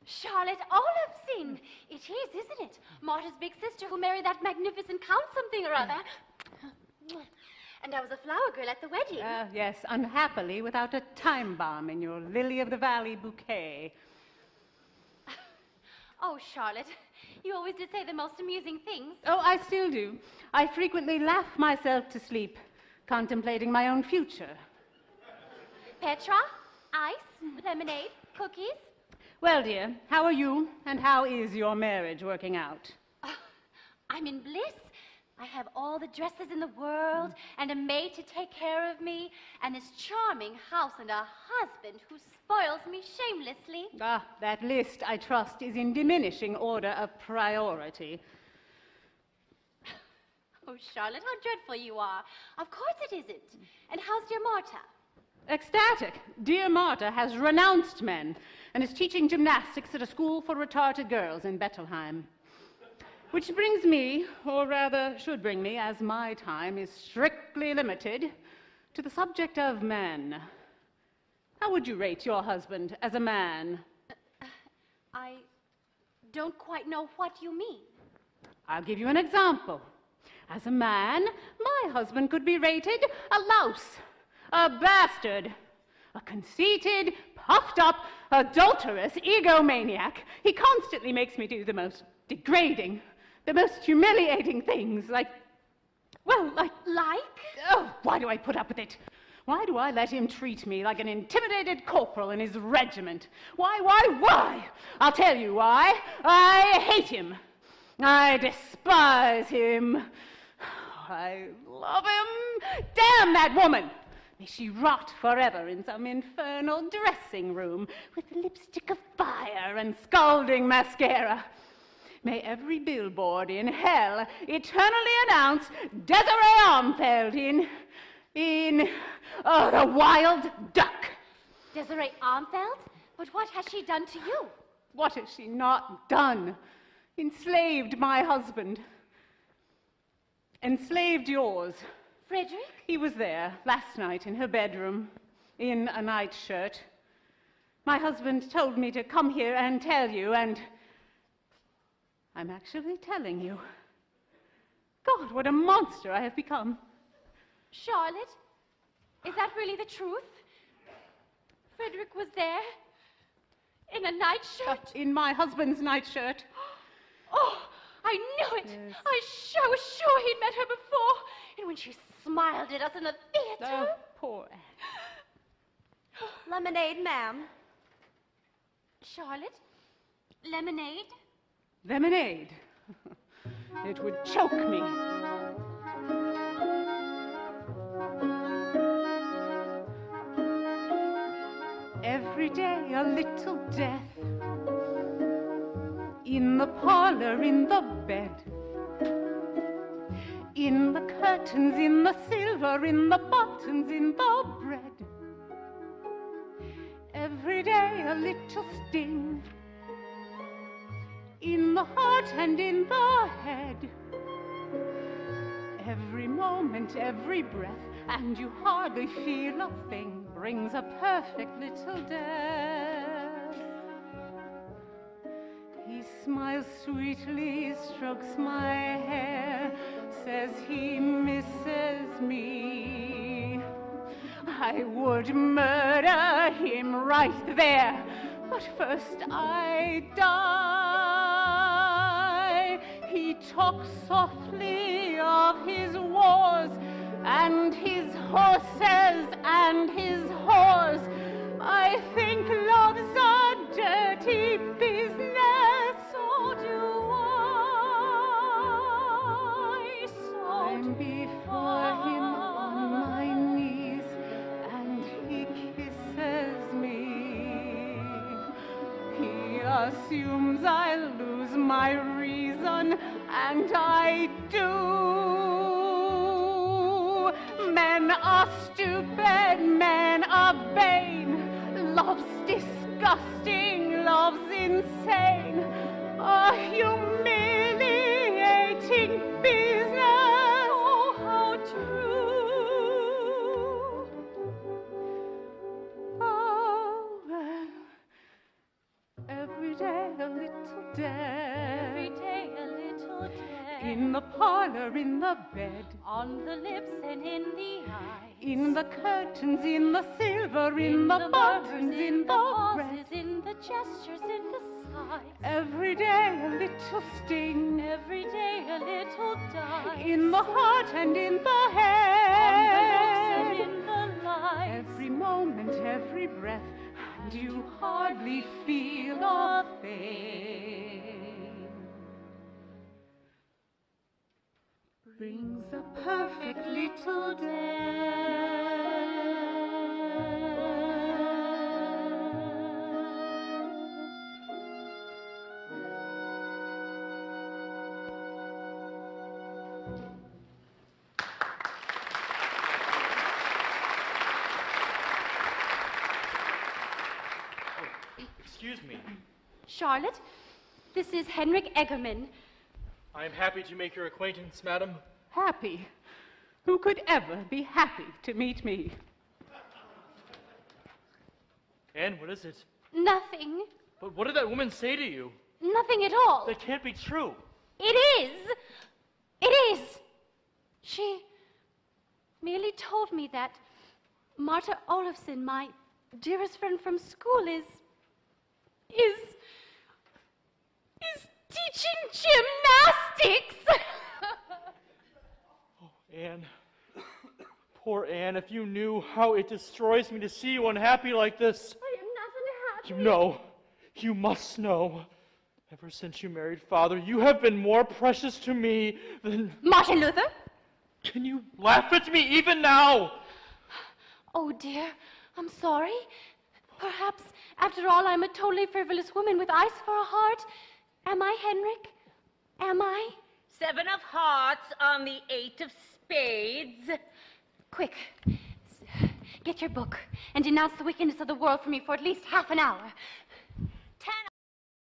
Charlotte Olafsson. It is, isn't it? Marta's big sister who married that magnificent Count something or other. And I was a flower girl at the wedding. Yes, unhappily without a time bomb in your lily-of-the-valley bouquet. Oh, Charlotte, you always did say the most amusing things. Oh, I still do. I frequently laugh myself to sleep, contemplating my own future. Petra, ice, lemonade, cookies. Well, dear, how are you, and how is your marriage working out? I'm in bliss. I have all the dresses in the world, and a maid to take care of me, and this charming house and a husband who spoils me shamelessly. Ah, that list, I trust, is in diminishing order of priority. Oh, Charlotte, how dreadful you are. Of course it isn't. And how's dear Marta? Ecstatic. Dear Marta has renounced men and is teaching gymnastics at a school for retarded girls in Bettelheim. Which brings me, or rather should bring me, as my time is strictly limited, to the subject of men. How would you rate your husband as a man? I don't quite know what you mean. I'll give you an example. As a man, my husband could be rated a louse, a bastard, a conceited, puffed-up, adulterous egomaniac. He constantly makes me do the most degrading, the most humiliating things, like... Like? Oh, why do I put up with it? Why do I let him treat me like an intimidated corporal in his regiment? Why? I'll tell you why. I hate him. I despise him. I love him. Damn that woman! May she rot forever in some infernal dressing room with lipstick of fire and scalding mascara. May every billboard in hell eternally announce Desiree Armfeld in The Wild Duck. Desiree Armfeld? But what has she done to you? What has she not done? Enslaved my husband. Enslaved yours. Frederick? He was there last night in her bedroom, in a nightshirt. My husband told me to come here and tell you, and I'm actually telling you. God, what a monster I have become. Charlotte, is that really the truth? Frederick was there? In a nightshirt? In my husband's nightshirt. Oh, I knew it. Yes. I was sure he'd met her before. And when she smiled at us in the theater. Oh, poor Anne. Lemonade, ma'am. Charlotte, lemonade? Lemonade. It would choke me. Every day a little death. In the parlor, in the bed. In the curtains, in the silver, in the buttons, in the bread. Every day a little sting. In the heart and in the head. Every moment, every breath, and you hardly feel a thing, brings a perfect little death. He smiles sweetly, strokes my hair, says he misses me. I would murder him right there, but first I die. He talks softly of his wars and his horses and his whores. I think love's a dirty business, so do I. So I'm before him on my knees, and he kisses me. He assumes I'll lose my reason, and I do. Men are stupid, men are vain. Love's disgusting, love's insane. A humiliating business. Oh, how true. Oh, well, every day dead. Every day a little dead. In the parlor, in the bed, On the lips and in the eyes. in the curtains, in the silver, in the buttons, in the pauses, breath. in the gestures, in the sighs. Every day a little sting. Every day a little die. In the heart and in the On the looks and head. in the lies. Every moment, every breath, and you hardly feel a thing. Brings a perfect little Excuse me. Charlotte, this is Henrik Eggerman. I am happy to make your acquaintance, madam. Happy? Who could ever be happy to meet me? Anne, what is it? Nothing. But what did that woman say to you? Nothing at all. That can't be true. It is. It is. She merely told me that Marta Olofsson, my dearest friend from school, is teaching gymnastics. Oh, Anne. Poor Anne, if you knew how it destroys me to see you unhappy like this. I am not unhappy. You know, you must know. Ever since you married Father, you have been more precious to me than... Martin Luther? Can you laugh at me even now? Oh, dear, I'm sorry. Perhaps, after all, I'm a totally frivolous woman with ice for a heart. Am I, Henrik? Am I? 7 of hearts on the 8 of spades. Quick, get your book and denounce the wickedness of the world for me for at least half an hour.